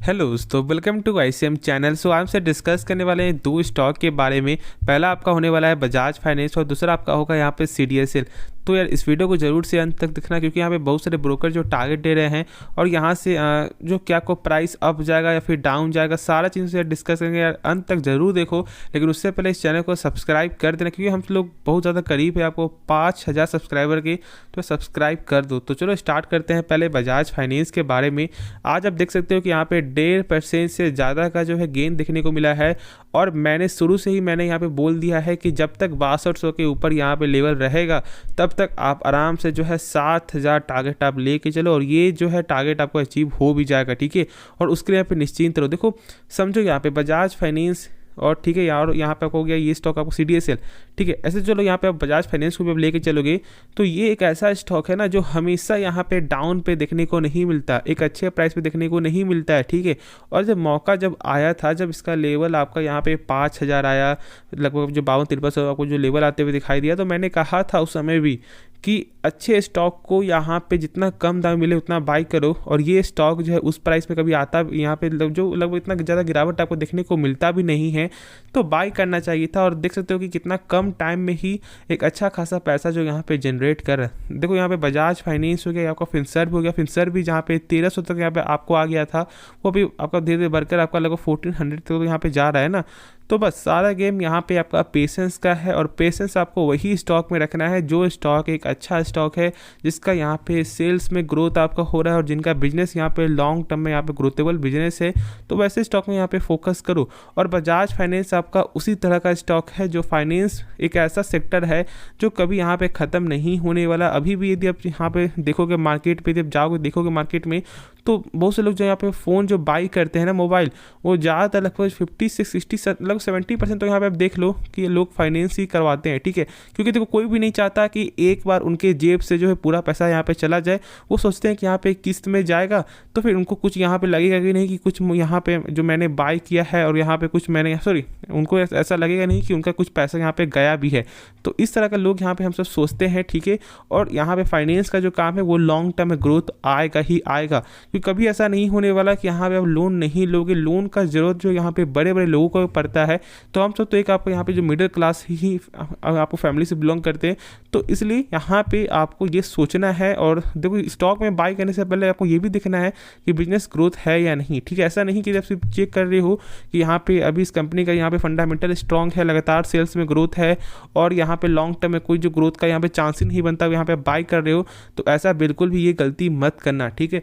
Hello दोस्तों, welcome to ICM channel. सो आज से डिस्कस करने वाले हैं दो स्टॉक के बारे में। पहला आपका होने वाला है बजाज फाइनेंस और दूसरा आपका होगा यहाँ पे सीडीएसएल। तो यार इस वीडियो को जरूर से अंत तक दिखना, क्योंकि यहाँ पे बहुत सारे ब्रोकर जो टारगेट दे रहे हैं और यहाँ से जो क्या को प्राइस अप जाएगा या फिर डाउन जाएगा, सारा चीज़ से डिस्कस करेंगे। यार अंत तक जरूर देखो, लेकिन उससे पहले इस चैनल को सब्सक्राइब कर देना, क्योंकि हम लोग बहुत ज़्यादा करीब है आपको 5000 सब्सक्राइबर के, तो सब्सक्राइब कर दो। तो चलो स्टार्ट करते हैं पहले बजाज फाइनेंस के बारे में। आज आप देख सकते हो कि यहाँ पे 1.5% से ज़्यादा का जो है गेन देखने को मिला है। और मैंने शुरू से ही यहाँ पे बोल दिया है कि जब तक 6200 के ऊपर यहाँ पे लेवल रहेगा तब तक आप आराम से जो है 7000 टारगेट आप लेके चलो, और ये जो है टारगेट आपको अचीव हो भी जाएगा, ठीक है। और उसके लिए यहाँ पे निश्चिंत रहो। देखो समझो यहाँ पे बजाज फाइनेंस और ठीक है यार, यहाँ पे आपको हो गया ये स्टॉक आपको सीडीएसएल, ठीक है। ऐसे चलो यहाँ पे आप बजाज फाइनेंस को भी लेके चलोगे तो ये एक ऐसा स्टॉक है ना जो हमेशा यहाँ पे डाउन पे देखने को नहीं मिलता, एक अच्छे प्राइस पे देखने को नहीं मिलता है, ठीक है। और जब मौका जब आया था, जब इसका लेवल आपका यहाँ पे 5000 आया, लगभग जो 52-53 आपको जो लेवल आते हुए दिखाई दिया, तो मैंने कहा था उस समय भी कि अच्छे स्टॉक को यहाँ पे जितना कम दाम मिले उतना बाई करो। और ये स्टॉक जो है उस प्राइस पे कभी आता यहाँ पे जो लगभग इतना ज़्यादा गिरावट आपको देखने को मिलता भी नहीं है, तो बाई करना चाहिए था। और देख सकते हो कि कितना कम टाइम में ही एक अच्छा खासा पैसा जो यहाँ पे जनरेट कर रहा है। देखो यहाँ पे बजाज फाइनेंस हो गया, आपका फिनसर्व हो गया, फिनसर्व भी जहाँ पे 1300 तक यहाँ पे आपको आ गया था, वो भी आपका धीरे धीरे बढ़कर आपका लगभग 1400 तक तो यहाँ पे जा रहा है ना। तो बस सारा गेम यहाँ पे आपका पेशेंस का है, और पेशेंस आपको वही स्टॉक में रखना है जो स्टॉक एक अच्छा स्टॉक है, जिसका यहाँ पे सेल्स में ग्रोथ आपका हो रहा है और जिनका बिजनेस यहाँ पे लॉन्ग टर्म में यहाँ पे ग्रोथेबल बिजनेस है, तो वैसे स्टॉक में यहाँ पे फोकस करो। और बजाज फाइनेंस आपका उसी तरह का स्टॉक है जो फाइनेंस एक ऐसा सेक्टर है जो कभी यहाँ पे ख़त्म नहीं होने वाला। अभी भी यदि आप यहाँ पे देखोगे मार्केट पे, जब जाओगे देखोगे मार्केट में, तो बहुत से लोग जो यहाँ पे फ़ोन जो बाई करते हैं ना मोबाइल, वो ज़्यादातर लगभग 50 से 60 लगभग 70% तो यहाँ पे आप देख लो कि लोग फाइनेंस ही करवाते हैं, ठीक है। क्योंकि देखो कोई भी नहीं चाहता कि एक बार उनके जेब से जो है पूरा पैसा यहाँ पे चला जाए। वो सोचते हैं कि यहाँ पे किस्त में जाएगा तो फिर उनको कुछ यहाँ पे लगेगा कि नहीं कि कुछ यहाँ पे जो मैंने बाई किया है और यहाँ पे कुछ मैंने उनको ऐसा लगेगा नहीं कि उनका कुछ पैसा यहाँ पे गया भी है। तो इस तरह का लोग यहाँ पे हम सब सोचते हैं, ठीक है। और यहाँ पे फाइनेंस का जो काम है वो लॉन्ग टर्म में ग्रोथ आएगा ही आएगा, क्योंकि कभी ऐसा नहीं होने वाला कि यहाँ पे आप लोन नहीं लोगे। लोन का जरूरत जो यहाँ पे बड़े बड़े लोगों को पड़ता है, तो हम सब तो एक आपको यहाँ पे जो मिडिल क्लास ही आपको फैमिली से बिलोंग करते हैं, तो इसलिए यहाँ पे आपको ये सोचना है। और देखो स्टॉक में बाई करने से पहले आपको ये भी देखना है कि बिजनेस ग्रोथ है या नहीं, ठीक है। ऐसा नहीं कि जब सिर्फ चेक कर रहे हो कि यहाँ पे अभी इस कंपनी का यहाँ पे फंडामेंटल स्ट्रॉन्ग है, लगातार सेल्स में ग्रोथ है और यहाँ पे लॉन्ग टर्म में कोई जो ग्रोथ का यहाँ पे चांस ही नहीं बनता, यहाँ पे बाई कर रहे हो, तो ऐसा बिल्कुल भी ये गलती मत करना, ठीक है।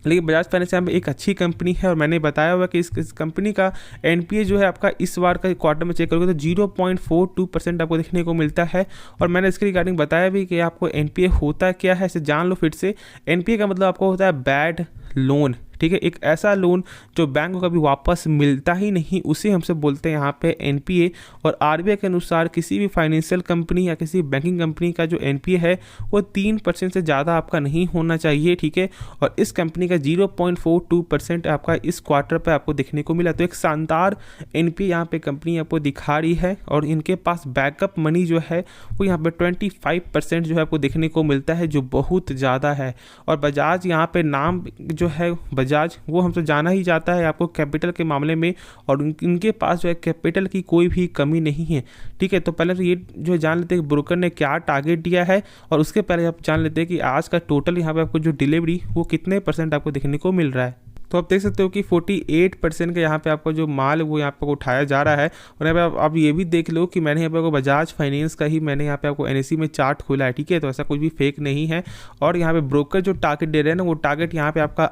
लेकिन बजाज फाइनेंस यहाँ पे एक अच्छी कंपनी है, और मैंने बताया हुआ कि इस कंपनी का एनपीए जो है आपका इस बार का क्वार्टर में चेक करोगे तो 0.42% आपको देखने को मिलता है। और मैंने इसके रिगार्डिंग बताया भी कि आपको एनपीए होता क्या है, इसे जान लो फिर से। एनपीए का मतलब आपको होता है बैड लोन, ठीक है। एक ऐसा लोन जो बैंक को कभी वापस मिलता ही नहीं, उसे हमसे बोलते हैं यहाँ पे एनपीए। और आरबीआई के अनुसार किसी भी फाइनेंशियल कंपनी या किसी बैंकिंग कंपनी का जो एनपीए है वो 3% से ज़्यादा आपका नहीं होना चाहिए, ठीक है। और इस कंपनी का 0.42% आपका इस क्वार्टर पे आपको देखने को मिला। तो एक शानदार एनपीए यहाँ पे कंपनी आपको दिखा रही है, और इनके पास बैकअप मनी जो है वो यहाँ पे 25% जो है आपको देखने को मिलता है, जो बहुत ज़्यादा है। और बजाज यहाँ पे नाम जो है बजाज, वो हमसे जाना ही जाता है आपको कैपिटल के मामले में, और इनके पास जो है कैपिटल की कोई भी कमी नहीं है, ठीक है। तो पहले तो ये जो जान लेते हैं कि ब्रोकर ने क्या टारगेट दिया है, और उसके पहले आप जान लेते हैं कि आज का टोटल यहाँ पे आपको जो डिलीवरी वो कितने % आपको देखने को मिल रहा है। तो आप देख सकते हो कि 48% का यहाँ पे आपका जो माल है वो यहाँ पे उठाया जा रहा है। और यहाँ पे आप ये भी देख लो कि मैंने यहाँ पे आपको बजाज फाइनेंस का ही मैंने यहाँ पे आपको एनएसई में चार्ट खोला है, ठीक है। तो ऐसा कुछ भी फेक नहीं है। और यहाँ पे ब्रोकर जो टारगेट दे रहे हैं ना, वो टारगेट यहाँ पे आपका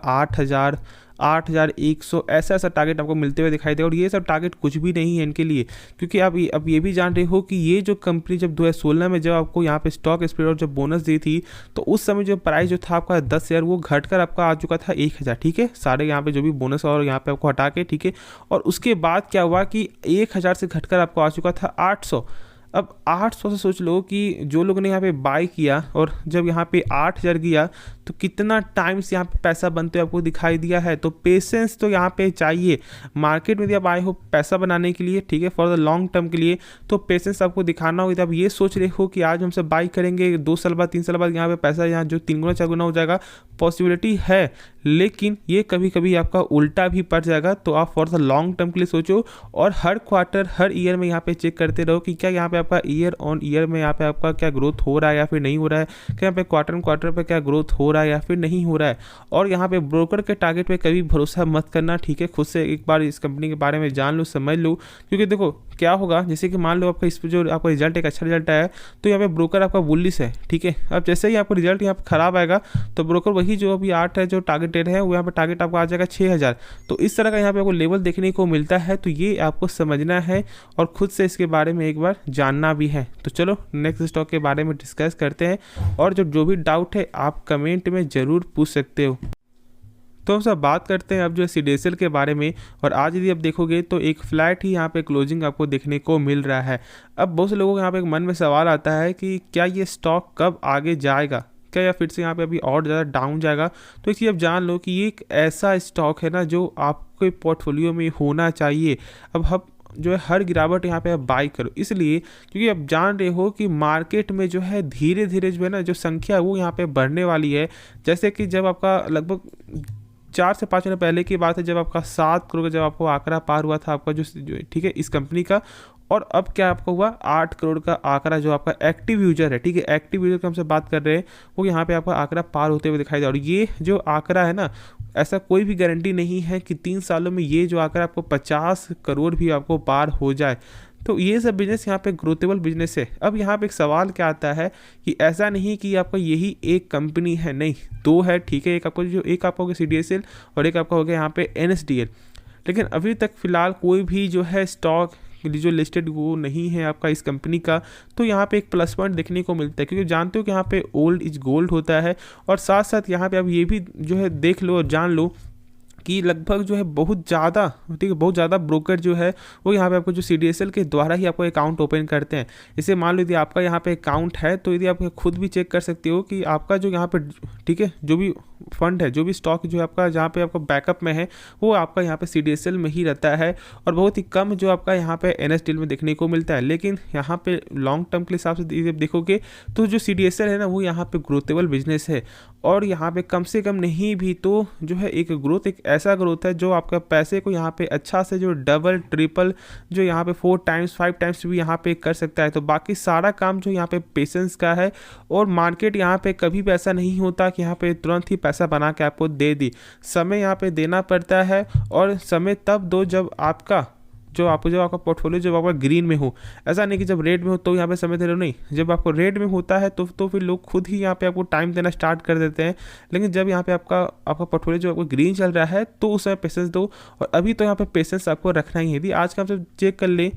8100 ऐसा टारगेट आपको मिलते हुए दिखाई देगा। और ये सब टारगेट कुछ भी नहीं है इनके लिए, क्योंकि आप अब ये भी जान रहे हो कि ये जो कंपनी जब 2016 में जब आपको यहाँ पे स्टॉक स्प्लिट और जब बोनस दी थी, तो उस समय जो प्राइस जो था आपका 10,000 वो घटकर आपका आ चुका था 1000, ठीक है। सारे यहाँ पे जो भी बोनस और यहाँ पे आपको हटा के, ठीक है। और उसके बाद क्या हुआ कि 1000 से घटकर आपको आ चुका था 800। अब 800 से सोच लो कि जो लोगों ने यहाँ पे बाई किया और जब यहाँ पे 8000 गया, तो कितना टाइम्स यहाँ पे पैसा बनते हुए आपको दिखाई दिया है। तो पेशेंस तो यहाँ पे चाहिए मार्केट में यदि आप आए हो पैसा बनाने के लिए, ठीक है, फॉर द लॉन्ग टर्म के लिए, तो पेशेंस आपको दिखाना होगा। आप ये सोच रहे हो कि आज हमसे बाई करेंगे, 2 साल बाद 3 साल बाद यहाँ पे पैसा यहाँ जो 3 गुना 4 गुना हो जाएगा, पॉसिबिलिटी है, लेकिन ये कभी कभी आपका उल्टा भी पड़ जाएगा। तो आप फॉर द लॉन्ग टर्म के लिए सोचो और हर क्वार्टर हर ईयर में यहाँ पे चेक करते रहो कि क्या यहाँ पे आपका ईयर ऑन ईयर में यहाँ पे आपका क्या ग्रोथ हो रहा है या फिर नहीं हो रहा है, क्या यहाँ पे क्वार्टर पे क्या ग्रोथ हो रहा है या फिर नहीं हो रहा है। और यहाँ पे ब्रोकर के टारगेट पे कभी भरोसा मत करना, ठीक है, खुद से एक बार इस कंपनी के बारे में जान लो, समझ लो, क्योंकि देखो क्या होगा, जैसे कि मान लो आपका इस पर जो आपका रिजल्ट एक अच्छा रिजल्ट आया है तो यहाँ पे ब्रोकर आपका बुलिश है, ठीक है। अब जैसे ही आपका रिजल्ट यहाँ पे खराब आएगा तो ब्रोकर वही जो अभी 8 है जो टारगेट डेट है वो यहाँ पे टारगेट आपको आ जाएगा 6000। तो इस तरह का यहाँ पे आपको लेवल देखने को मिलता है। तो ये आपको समझना है और खुद से इसके बारे में एक बार जानना भी है। तो चलो नेक्स्ट स्टॉक के बारे में डिस्कस करते हैं और जो भी डाउट है आप कमेंट में ज़रूर पूछ सकते हो। तो हम सब बात करते हैं अब जो है CDSL के बारे में। और आज यदि आप देखोगे तो एक फ्लैट ही यहाँ पे क्लोजिंग आपको देखने को मिल रहा है। अब बहुत से लोगों के यहाँ पे एक मन में सवाल आता है कि क्या ये स्टॉक कब आगे जाएगा, क्या या फिर से यहाँ पे अभी और ज़्यादा डाउन जाएगा। तो एक चीज़ आप जान लो कि ये एक ऐसा स्टॉक है ना जो आपके पोर्टफोलियो में होना चाहिए। अब हम जो है हर गिरावट यहाँ पे आप बाई करो, इसलिए क्योंकि आप जान रहे हो कि मार्केट में जो है धीरे धीरे जो है ना जो संख्या वो यहाँ पे बढ़ने वाली है। जैसे कि जब आपका लगभग 4 से 5 महीने पहले की बात है जब आपका 7 करोड़ का जब आपको आंकड़ा पार हुआ था आपका जो ठीक है इस कंपनी का, और अब क्या आपको हुआ 8 करोड़ का आंकड़ा जो आपका एक्टिव यूजर है, ठीक है, एक्टिव यूजर की हमसे बात कर रहे हैं, वो यहाँ पे आपका आंकड़ा पार होते हुए दिखाई दे। और ये जो आंकड़ा है ना, ऐसा कोई भी गारंटी नहीं है कि 3 सालों में ये जो आंकड़ा आपको 50 करोड़ भी आपको पार हो जाए। तो ये सब बिजनेस यहाँ पे ग्रोथेबल बिजनेस है। अब यहाँ पे एक सवाल क्या आता है कि ऐसा नहीं कि आपका यही एक कंपनी है, नहीं, 2 है, ठीक है, एक आपको हो गया CDSL और एक आपका हो गया यहाँ पे NSDL। लेकिन अभी तक फिलहाल कोई भी जो है स्टॉक जो लिस्टेड वो नहीं है आपका इस कंपनी का। तो यहाँ पे एक प्लस पॉइंट देखने को मिलता है, क्योंकि जानते हो कि यहाँ पे ओल्ड इज गोल्ड होता है। और साथ साथ यहाँ पे अब ये भी जो है देख लो और जान लो कि लगभग जो है बहुत ज़्यादा, ठीक है, बहुत ज़्यादा ब्रोकर जो है वो यहाँ पे आपको जो CDSL के द्वारा ही आपको अकाउंट ओपन करते हैं। इसे मान लो यदि आपका यहाँ पे अकाउंट है तो यदि आप खुद भी चेक कर सकते हो कि आपका जो यहाँ पे, ठीक है, जो भी फंड है, जो भी स्टॉक जो है आपका जहाँ पे आपका बैकअप में है वो आपका यहाँ पे CDSL में ही रहता है। और बहुत ही कम जो आपका यहाँ पे NSDL में देखने को मिलता है। लेकिन यहाँ पे लॉन्ग टर्म के हिसाब से देखोगे तो जो CDSL है ना वो यहाँ पे ग्रोथेबल बिजनेस है। और यहाँ पे कम से कम नहीं भी तो जो है एक ग्रोथ, एक ऐसा ग्रोथ है जो आपका पैसे को यहाँ पे अच्छा से जो डबल ट्रिपल जो यहाँ पे 4 टाइम्स 5 टाइम्स भी यहाँ पे कर सकता है। तो बाकी सारा काम जो यहाँ पे पेशेंस का है। और मार्केट यहाँ पे कभी भी ऐसा नहीं होता कि यहाँ पे तुरंत ही पैसा बना के आपको दे दी, समय यहाँ पे देना पड़ता है। और समय तब दो जब आपका पोर्टफोलियो जब आपका ग्रीन में हो। ऐसा नहीं कि जब रेड में हो तो यहाँ पे समय दे रहे हो, नहीं, जब आपको रेड में होता है तो फिर लोग खुद ही यहाँ पे आपको टाइम देना स्टार्ट कर देते हैं। लेकिन जब यहाँ पे आपका पोर्टफोलियो जो आपको ग्रीन चल रहा है तो उस समय पेशेंस दो। और अभी तो यहाँ पे पेशेंस आपको रखना ही है। यदि आज का हम सब चेक कर ले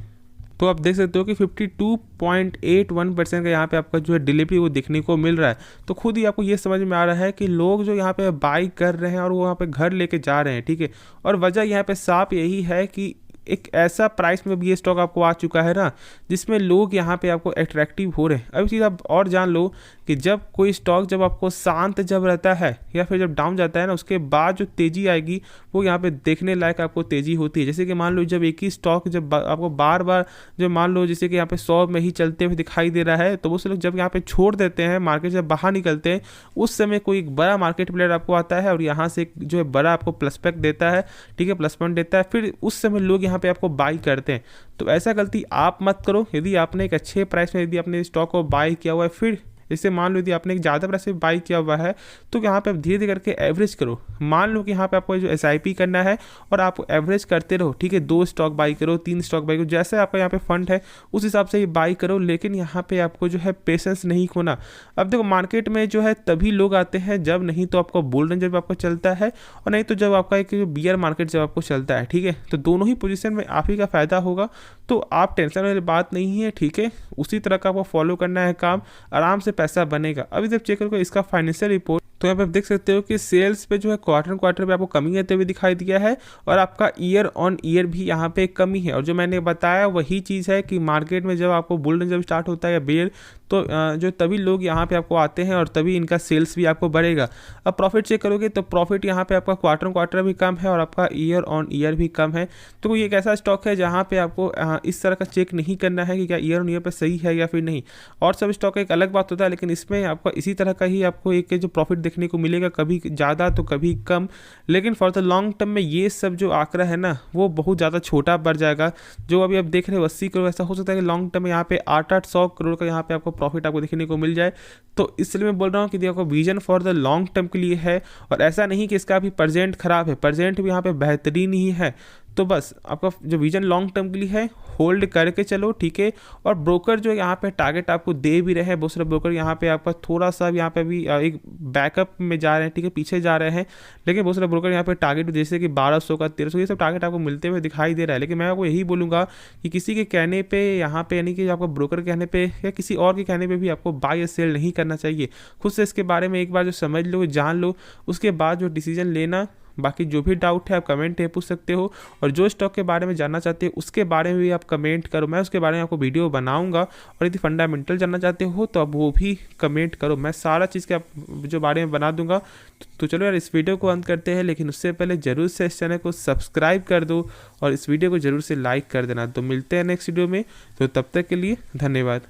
तो आप देख सकते हो कि 52.81% का यहाँ पे आपका जो है डिलीवरी वो देखने को मिल रहा है। तो खुद ही आपको ये समझ में आ रहा है कि लोग जो यहाँ पे बाई कर रहे हैं और वो यहाँ पे घर लेके जा रहे हैं, ठीक है। और वजह यहाँ पे साफ यही है कि एक ऐसा प्राइस में भी ये स्टॉक आपको आ चुका है ना जिसमें लोग यहाँ पे आपको अट्रैक्टिव हो रहे हैं। अभी चीज़ आप और जान लो कि जब कोई स्टॉक जब आपको शांत जब रहता है या फिर जब डाउन जाता है ना, उसके बाद जो तेज़ी आएगी वो यहाँ पे देखने लायक आपको तेज़ी होती है। जैसे कि मान लो जब एक ही स्टॉक जब आपको बार बार जो मान लो जैसे कि यहाँ पे 100 में ही चलते हुए दिखाई दे रहा है, तो वो लोग जब यहाँ पे छोड़ देते हैं, मार्केट जब बाहर निकलते हैं, उस समय कोई एक बड़ा मार्केट प्लेयर आपको आता है और यहाँ से जो है बड़ा आपको प्लस पैक देता है, ठीक है, प्लस पॉइंट देता है, फिर उस समय लोग यहाँ पे आपको बाई करते हैं। तो ऐसा गलती आप मत करो। यदि आपने एक अच्छे प्राइस में यदि आपने स्टॉक को बाई किया हुआ है, फिर जैसे मान लो यदि आपने एक ज़्यादा प्राइस में बाई किया हुआ है तो यहाँ पे आप धीरे धीरे करके एवरेज करो। मान लो कि यहाँ पे आपको जो SIP करना है और आप एवरेज करते रहो, ठीक है, 2 स्टॉक बाई करो, 3 स्टॉक बाई करो, जैसे आपका यहाँ पे फंड है उस हिसाब से ही बाई करो। लेकिन यहाँ पे आपको जो है पेशेंस नहीं खोना। अब देखो मार्केट में जो है तभी लोग आते हैं जब नहीं तो आपको बुल रन जब आपको चलता है और नहीं तो जब आपका एक बियर मार्केट जब आपको चलता है, ठीक है। तो दोनों ही पोजीशन में आप ही का फायदा होगा। तो आप टेंशन वाली बात नहीं है, ठीक है, उसी तरह का आपको फॉलो करना है काम, आराम से पैसा बनेगा। अभी जब चेक करोगे इसका फाइनेंशियल रिपोर्ट तो यहाँ पे आप देख सकते हो कि सेल्स पे जो है क्वार्टर पे आपको कमी आते हुए दिखाई दिया है और आपका ईयर ऑन ईयर भी यहाँ पे कमी है। और जो मैंने बताया वही चीज़ है कि मार्केट में जब आपको बुल रन जब स्टार्ट होता है या बेयर, तो जो तभी लोग यहाँ पे आपको आते हैं और तभी इनका सेल्स भी आपको बढ़ेगा। अब प्रॉफिट चेक करोगे तो प्रॉफिट यहाँ पे आपका क्वार्टर भी कम है और आपका ईयर ऑन ईयर भी कम है। तो ये एक ऐसा स्टॉक है जहाँ पे आपको इस तरह का चेक नहीं करना है कि क्या ईयर ऑन ईयर पे सही है या फिर नहीं। और सब स्टॉक एक अलग बात होता है, लेकिन इसमें आपका इसी तरह का ही आपको एक जो प्रॉफिट देखने को मिलेगा, कभी ज़्यादा तो कभी कम। लेकिन फॉर द लॉन्ग टर्म में ये सब जो आंकड़ा है ना वो बहुत ज़्यादा छोटा बढ़ जाएगा। जो अभी आप देख रहे हो 80 करोड़, ऐसा हो सकता है कि लॉन्ग टर्म में यहाँ पे 800 करोड़ का यहाँ पे आपको प्रॉफिट आपको देखने को मिल जाए। तो इसलिए मैं बोल रहा हूँ कि देखो vision for the long term के लिए है, और ऐसा नहीं कि इसका अभी प्रेजेंट खराब है, प्रेजेंट भी यहाँ पे बेहतरीन ही है। तो बस आपका जो विजन लॉन्ग टर्म के लिए है होल्ड करके चलो, ठीक है। और ब्रोकर जो यहाँ पे टारगेट आपको दे भी रहे हैं, बहुत सारे ब्रोकर यहाँ पे आपका थोड़ा सा यहाँ पे भी एक बैकअप में जा रहे हैं, ठीक है, पीछे जा रहे हैं। लेकिन बहुत सारे ब्रोकर यहाँ पे टारगेट जैसे कि 1200 का 1300 ये सब टारगेट आपको मिलते हुए दिखाई दे रहा है। लेकिन मैं आपको यही बोलूँगा कि किसी के कहने पे यहाँ पे, यानी कि आपको ब्रोकर कहने पे या किसी और के कहने पे भी आपको बाय या सेल नहीं करना चाहिए। खुद से इसके बारे में एक बार जो समझ लो, जान लो, उसके बाद जो डिसीजन लेना। बाकी जो भी डाउट है आप कमेंट में पूछ सकते हो, और जो स्टॉक के बारे में जानना चाहते हो उसके बारे में भी आप कमेंट करो, मैं उसके बारे में आपको वीडियो बनाऊंगा। और यदि फंडामेंटल जानना चाहते हो तो आप वो भी कमेंट करो, मैं सारा चीज़ के जो बारे में बना दूंगा। तो चलो यार इस वीडियो को अंत करते हैं, लेकिन उससे पहले ज़रूर से इस चैनल को सब्सक्राइब कर दो और इस वीडियो को ज़रूर से लाइक कर देना। तो मिलते हैं नेक्स्ट वीडियो में, तो तब तक के लिए धन्यवाद।